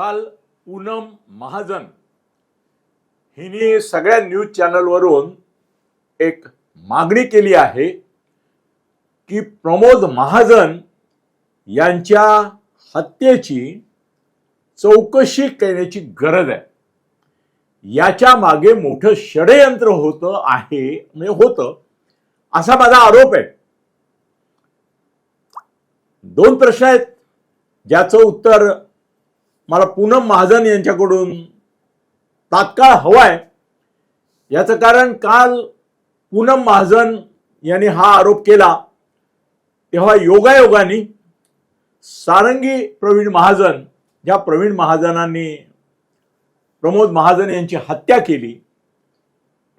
काल पूनम महाजन हिने सगळ्या न्यूज चॅनलवरून एक मागणी केली आहे की प्रमोद महाजन यांच्या हत्येची चौकशी करण्याची गरज आहे. याच्या मागे मोठं षडयंत्र होतं असा माझा आरोप आहे. दोन प्रश्न आहेत ज्याचं उत्तर मला पूनम महाजन यांच्याकडून तात्काळ हवंय. याचं कारण काल पूनम महाजन यांनी हा आरोप केला तेव्हा योगायोगाने सारंगी प्रवीण महाजन, ज्या प्रवीण महाजनांनी प्रमोद महाजन यांची हत्या केली,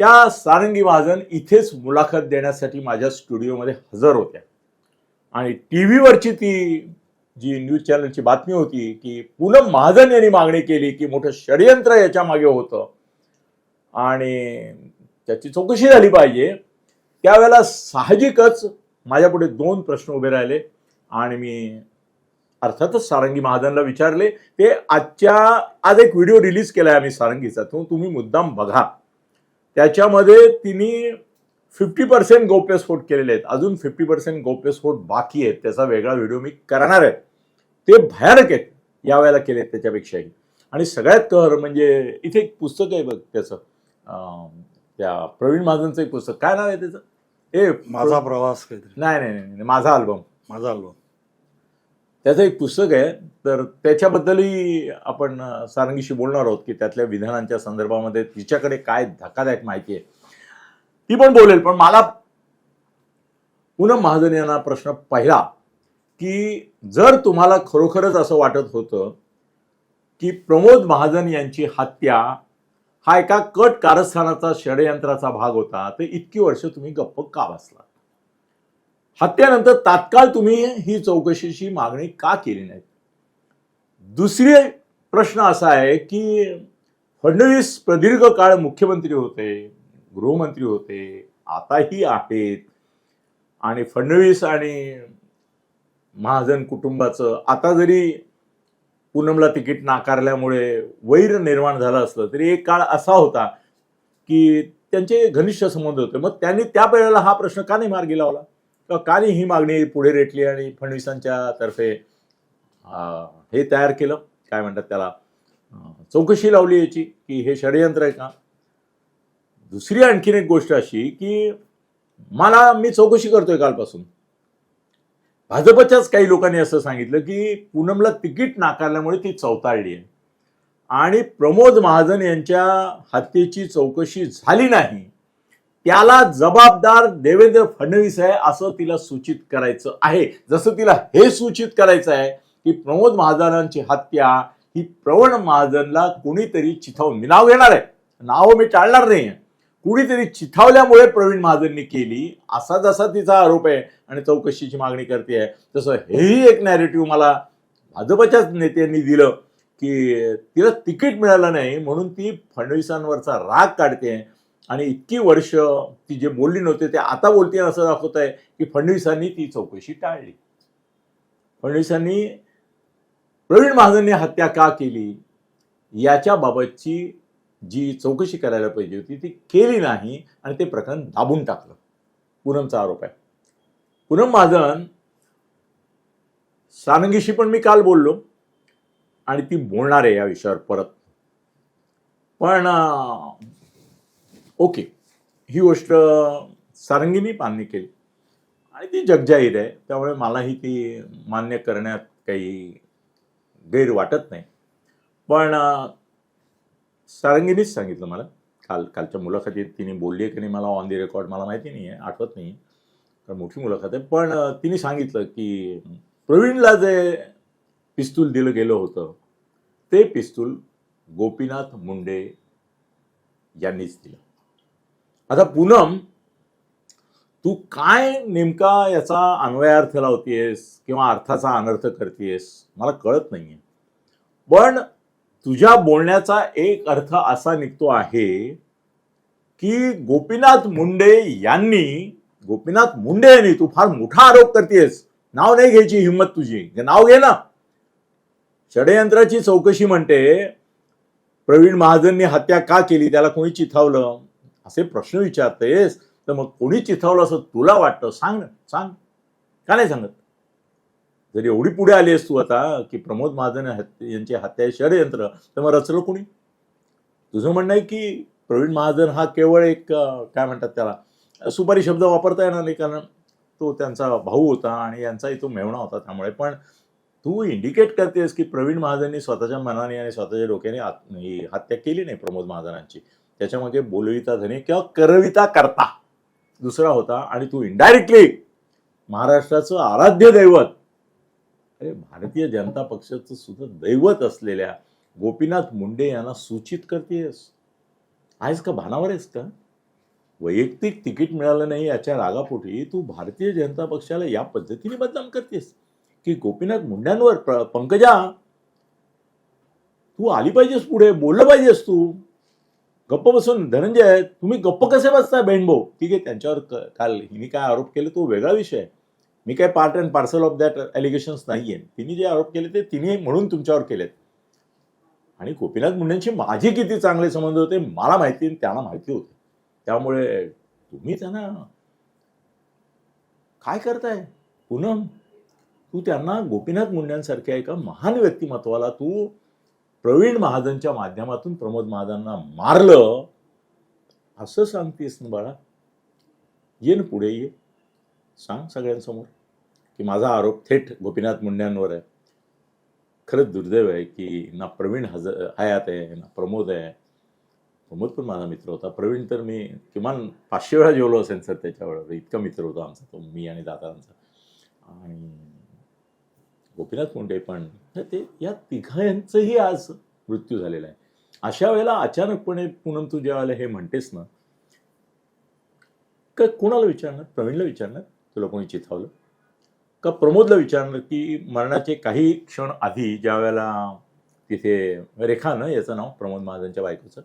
त्या सारंगी महाजन इथेच मुलाखत देण्यासाठी माझ्या स्टुडिओमध्ये हजर होत्या. आणि टीव्हीवरची ती जी न्यूज चॅनलची बातमी होती की पूनम महाजन यांनी मागणी केली की मोठं षडयंत्र याच्या मागे होतं आणि त्याची चौकशी झाली पाहिजे. त्यावेळेला साहजिकच माझ्यापुढे दोन प्रश्न उभे राहिले आणि मी अर्थातच सारंगी महाजनला विचारले. ते आज एक व्हिडिओ रिलीज केलाय आम्ही सारंगीचा, तो तुम्ही मुद्दाम बघा. त्याच्यामध्ये तिने 50% गौप्यस्फोट केलेले आहेत, अजून 50% गौप्यस्फोट बाकी आहेत. त्याचा वेगळा व्हिडिओ मी करणार आहे. ते भयानक आहेत यावेळेला केलेत त्याच्यापेक्षाही. आणि सगळ्यात कहर म्हणजे इथे एक पुस्तक आहे बघ त्याचं, त्या प्रवीण महाजनचं एक पुस्तक, काय नाव आहे त्याचं? माझा प्रवास काहीतरी, नाही, माझा अल्बम. त्याचं एक पुस्तक आहे. तर त्याच्याबद्दलही आपण सारंगीशी बोलणार आहोत की त्यातल्या विधानांच्या संदर्भामध्ये तिच्याकडे काय धक्कादायक माहिती आहे ती पण बोलेल. पण मला पूनम महाजन यांना प्रश्न पहिला की जर तुम्हाला खरोखरच असं वाटत होतं की प्रमोद महाजन यांची हत्या हा एका कट कारस्थानाचा षडयंत्राचा भाग होता, तर इतकी वर्ष तुम्ही गप्प का बसला? हत्येनंतर तात्काळ तुम्ही ही चौकशीची मागणी का केली नाही? दुसरे प्रश्न असा आहे की फडणवीस प्रदीर्घ काळ मुख्यमंत्री होते, गृहमंत्री होते, आताही आहेत. आणि फडणवीस आणि महाजन कुटुंबाचं आता जरी पूनमला तिकीट नाकारल्यामुळे वैर निर्माण झालं असलं तरी एक काळ असा होता की त्यांचे घनिष्ठ संबंध होते. मग त्यांनी त्या वेळेला हा प्रश्न का नाही मार्गी लावला किंवा का नाही ही मागणी पुढे रेटली आणि फडणवीसांच्या तर्फे हे तयार केलं, काय म्हणतात त्याला, चौकशी लावली याची की हे षडयंत्र आहे का? दुसरी आणखीन एक गोष्ट अशी की मी चौकशी करतोय कालपासून. भाजपच्याच काही लोकांनी असं सांगितलं की पूनमला तिकीट नाकारल्यामुळे ती चौताळली आहे आणि प्रमोद महाजन यांच्या हत्येची चौकशी झाली नाही, त्याला जबाबदार देवेंद्र फडणवीस आहे असं तिला सूचित करायचं आहे. जसं तिला हे सूचित करायचं आहे की प्रमोद महाजनांची हत्या ही प्रवीण महाजनला कुणीतरी चिथावून, मी नाव घेणार आहे, नाव मी टाळणार नाही, कुणीतरी चिथावल्यामुळे प्रवीण महाजननी केली असा जसा तिचा आरोप आहे आणि चौकशीची मागणी करते आहे, तसं हेही एक नॅरेटिव्ह मला भाजपच्याच नेत्यांनी दिलं की तिला तिकीट मिळालं नाही म्हणून ती फडणवीसांवरचा राग काढते आणि इतकी वर्ष ती जे बोलली नव्हते ते आता बोलते असं दाखवत आहे की फडणवीसांनी ती चौकशी टाळली. फडणवीसांनी प्रवीण महाजनने हत्या का केली याच्या बाबतची जी चौकशी करायला पाहिजे होती ती केली नाही आणि ते प्रकरण दाबून टाकलं. पूनमचा आरोप आहे. पूनम महाजन सारंगीशी पण मी काल बोललो आणि ती बोलणार आहे या विषयावर परत. पण ओके, ही गोष्ट सारंगीने मान्य केली आणि ती जगजाहीर आहे, त्यामुळे मलाही ती मान्य करण्यात काही गैर वाटत नाही. पण सारंगीनेच सांगितलं मला कालच्या मुलाखतीत, तिने बोलली आहे की नाही मला ऑन दी रेकॉर्ड मला माहिती नाही आहे, आठवत नाही, कारण मोठी मुलाखत आहे. पण तिने सांगितलं की प्रवीणला जे पिस्तूल दिलं गेलं होतं ते पिस्तूल गोपीनाथ मुंडे यांनीच दिलं. आता पूनम, तू काय नेमका याचा अन्वयार्थ लावतेस किंवा अर्थाचा अनर्थ करतेस मला कळत नाहीये. पण तुझ्या बोलण्याचा एक अर्थ असा निघतो आहे की गोपीनाथ मुंडे यांनी, तू फार मोठा आरोप करतेस, नाव नाही घ्यायची हिंमत तुझी, नाव घे ना, षडयंत्राची चौकशी म्हणते, प्रवीण महाजनने हत्या का केली, त्याला कोणी चिथावलं, असे प्रश्न विचारतेस. तर मग कोणी चिथावलं असं तुला वाटतं? सांग ना, सांग. का नाही सांगत? जर एवढी पुढे आली आहेस तू आता की प्रमोद महाजन यांची हत्या षडयंत्र, तर मग रचलं कोणी? तुझं म्हणणं आहे की प्रवीण महाजन हा केवळ एक काय म्हणतात त्याला, सुपारी शब्द वापरता येणार नाही, कारण तो त्यांचा भाऊ होता आणि यांचाही तो मेवणा होता. त्यामुळे पण तू इंडिकेट करतेस की प्रवीण महाजननी स्वतःच्या मनाने आणि स्वतःच्या डोक्याने ही हत्या केली नाही प्रमोद महाजनांची. त्याच्यामागे बोलविता धने किंवा करविता करता दुसरा होता. आणि तू इनडायरेक्टली महाराष्ट्राचं आराध्य दैवत, अरे भारतीय जनता पक्षाचं सुद्धा दैवत असलेल्या गोपीनाथ मुंडे यांना सूचित करतेस. आहेस का, भानावर आहेस का? वैयक्तिक तिकीट मिळालं नाही याच्या रागापोटी तू भारतीय जनता पक्षाला या पद्धतीने बदनाम करतेस की गोपीनाथ मुंड्यांवर. पंकजा, तू आली पाहिजेस पुढे, बोललं पाहिजेस तू. गप्प बसून धनंजय, तुम्ही गप्प कसे बसताय बहीणभाऊ? ठीक आहे, त्यांच्यावर काल हिने काय आरोप केले तो वेगळा विषय आहे. मी काय part and parcel of that allegations नाहीये. तिने जे आरोप केले ते तिने म्हणून तुमच्यावर केलेत. आणि गोपीनाथ मुंडेंशी माझे किती चांगले संबंध होते मला माहिती, त्यांना माहिती होते. त्यामुळे तुम्ही त्यांना काय करताय? पूनम, तू त्यांना गोपीनाथ मुंड्यांसारख्या एका महान व्यक्तिमत्वाला तू प्रवीण महाजनच्या माध्यमातून प्रमोद महाजनांना मारलं असं सांगतेस ना बाळा? ये ना पुढे, ये, सांग सगळ्यांसमोर की माझा आरोप थेट गोपीनाथ मुंड्यांवर आहे. खरंच दुर्दैव आहे की ना प्रवीण हयात आहे ना प्रमोद आहे. प्रमोद पण माझा मित्र होता. प्रवीण तर मी किमान 500 वेळा जेवलो असेल सर त्याच्याबरोबर, इतका मित्र होता आमचा तो, मी आणि दादांचा. आणि गोपीनाथ मुंडे पण, ते या तिघांचंही आज मृत्यू झालेला आहे. अशा वेळेला अचानकपणे पूनम तू ज्या वेळेला हे म्हणतेस ना, का कोणाला विचारणार? प्रवीणला विचारणार तुला कोणी चिथावलं? का प्रमोदला विचारणार की मरणाचे काही क्षण आधी ज्या वेळेला तिथे रेखा ना, याचं नाव प्रमोद महाजनच्या बायकोचं,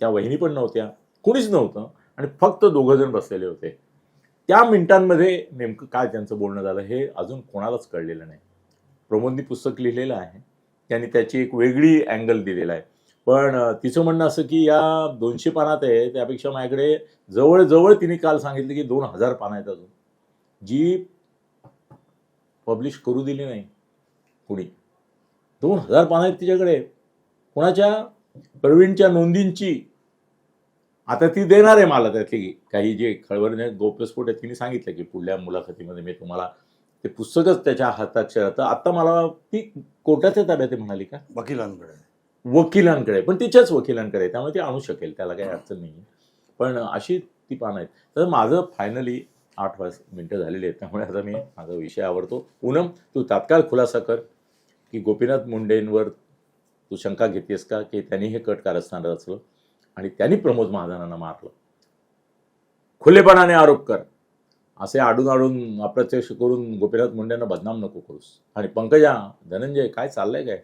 त्या वहिनी पण नव्हत्या, कोणीच नव्हतं आणि फक्त दोघं जण बसलेले होते. त्या मिनिटांमध्ये नेमकं काय त्यांचं बोलणं झालं हे अजून कोणालाच कळलेलं नाही. प्रमोदनी पुस्तक लिहिलेलं आहे, त्यांनी त्याची एक वेगळी अँगल दिलेला आहे. पण तिचं म्हणणं असं की या 200 पानात आहे, त्यापेक्षा माझ्याकडे जवळजवळ तिने काल सांगितलं की 2000 पानं आहेत अजून, जी पब्लिश करू दिली नाही कुणी. 2000 पानं आहेत तिच्याकडे. कोणाच्या? प्रवीणच्या नोंदींची. आता ती देणार आहे मला त्यातली काही जे खळबळजनक गौप्यस्फोट आहे. तिने सांगितलं की पुढल्या मुलाखतीमध्ये मी तुम्हाला ते पुस्तकच त्याच्या हस्ताक्षरात. आता मला ती कोर्टाच्या ताब्यात आहे म्हणाली का? वकिलांकडे, पण तिच्याच वकिलांकडे, त्यामुळे ती आणू शकेल, त्याला काही अडचण नाही. पण अशी ती पानं आहेत. तर माझं फायनली 8 मिनिटं झालेली आहेत, त्यामुळे आता मी माझा विषय आवडतो. पूनम, तू तात्काळ खुलासा कर की गोपीनाथ मुंडेंवर तू शंका घेतेस का की त्यांनी हे कट कारस्थान रचलं आणि त्यांनी प्रमोद महाजनांना मारलं? खुलेपणाने आरोप कर. असे आडून अप्रत्यक्ष करून गोपीनाथ मुंडेंना बदनाम नको करूस. आणि पंकजा, धनंजय, काय चाललंय काय?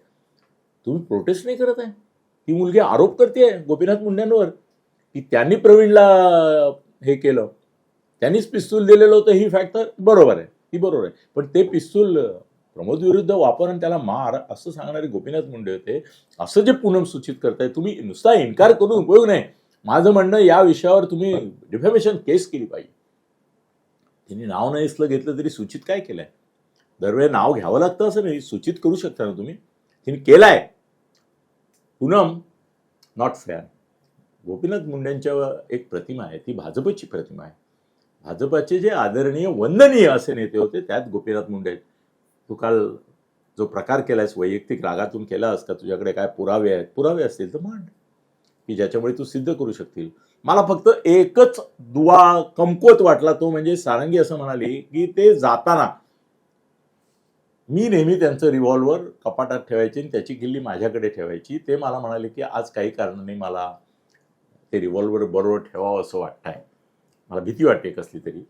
तुम्ही प्रोटेस्ट नाही करत आहे? ती मुलगी आरोप करते गोपीनाथ मुंडेंवर की त्यांनी प्रवीणला हे केलं, त्यांनीच पिस्तूल दिलेलं होतं. ही फॅक्ट तर बरोबर आहे, ती बरोबर आहे. पण ते पिस्तूल प्रमोद विरुद्ध वापर आणि त्याला मार असं सांगणारे गोपीनाथ मुंडे होते, असं जे पूनम सूचित करताय तुम्ही. नुसता इन्कार करून उपयोग नाही. माझं म्हणणं, या विषयावर तुम्ही डिफॅमेशन केस केली पाहिजे. तिने नाव नाही असलं घेतलं तरी सूचित काय केलंय? दरवेळी नाव घ्यावं लागतं असं नाही, सूचित करू शकता ना तुम्ही. तिने केलाय. Poonam, not fair. गोपीनाथ मुंडेंच्या एक प्रतिमा आहे, ती भाजपची प्रतिमा आहे. भाजपाचे जे आदरणीय वंदनीय असे नेते होते त्यात गोपीनाथ मुंडे. तू काल जो प्रकार केलायस वैयक्तिक रागातून केलास का? तुझ्याकडे काय पुरावे आहेत? पुरावे असतील तर मांड की ज्याच्यामुळे तू सिद्ध करू शकतील. मला फक्त एकच दुवा कमकुवत वाटला, तो म्हणजे सारंगी असं म्हणाली की ते जाताना मी नेहमी त्यांचं रिव्हॉल्वर कपाटात ठेवायची आणि त्याची किल्ली माझ्याकडे ठेवायची. ते मला म्हणाले की आज काही कारणाने मला ते रिव्हॉल्वर बरोबर ठेवावं असं वाटतंय, मला भीती वाटते कसली तरी,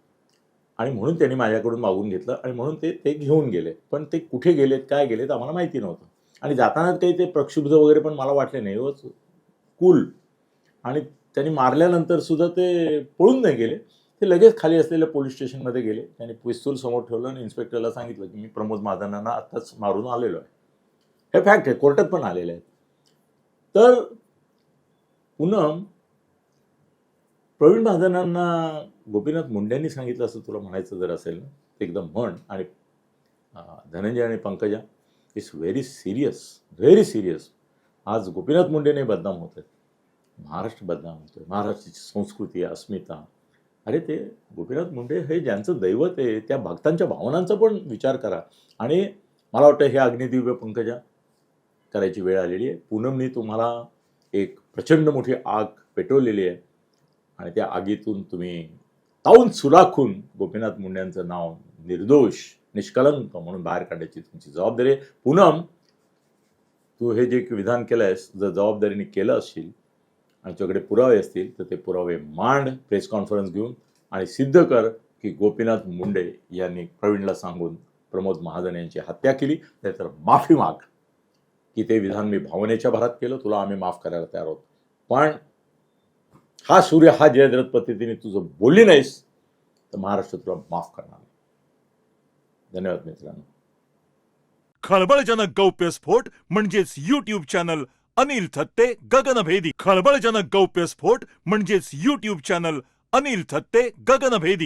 आणि म्हणून त्यांनी माझ्याकडून मागून घेतलं आणि म्हणून ते घेऊन गेले. पण ते कुठे गेलेत काय गेलेत आम्हाला माहिती नव्हतं. आणि जाताना काही ते प्रक्षुब्ध वगैरे पण मला वाटले नाही, कूल. आणि त्यांनी मारल्यानंतर सुद्धा ते पळून नाही गेले, ते लगेच खाली असलेल्या पोलीस स्टेशनमध्ये गेले. त्यांनी पिस्तूल समोर ठेवलं आणि इन्स्पेक्टरला सांगितलं की मी प्रमोद महाजनांना आत्ताच मारून आलेलो आहे. हे फॅक्ट आहे, कोर्टात पण आलेले आहेत. तर पूनम, प्रवीण महाजनांना गोपीनाथ मुंडेंनी सांगितलं असं तुला म्हणायचं जर असेल ना, ते एकदम म्हण. आणि धनंजय आणि Pankaja, it's very serious, very serious. आज गोपीनाथ मुंडे नाही बदनाम होत आहेत, महाराष्ट्र बदनाम होतोय, महाराष्ट्राची संस्कृती, अस्मिता. अरे ते गोपीनाथ मुंडे हे ज्यांचं दैवत आहे, त्या भक्तांच्या भावनांचा पण विचार करा. आणि मला वाटतं हे अग्निदिव्य पंकजा करायची वेळ आलेली आहे. पूनमनी तुम्हाला एक प्रचंड मोठी आग पेटवलेली आहे आणि त्या आगीतून तुम्ही तावून सुलाखून गोपीनाथ मुंडेंचं नाव निर्दोष, निष्कलंक म्हणून बाहेर काढण्याची तुमची जबाबदारी आहे. पूनम, तू हे जे विधान केलं आहेस, जर जबाबदारीने केलं असशील आणि तुझ्याकडे पुरावे असतील तर ते पुरावे मांड प्रेस कॉन्फरन्स घेऊन आणि सिद्ध कर की गोपीनाथ मुंडे यांनी प्रवीणला सांगून प्रमोद महाजन यांची हत्या केली. नाहीतर माफी माग की ते विधान मी भावनेच्या भरात केलं, तुला आम्ही माफ करायला तयार आहोत. पण हा सूर्य हा जयद्रथ पद्धतीने तुझं बोलली नाहीस तर महाराष्ट्र तुला माफ करणार नाही. धन्यवाद मित्रांनो. खळबळजनक गौप्यस्फोट म्हणजेच YouTube चॅनल अनिल थत्ते गगनभेदी. खळबळजनक गौप्यस्फोट म्हणजेच YouTube चॅनल अनिल थत्ते गगनभेदी.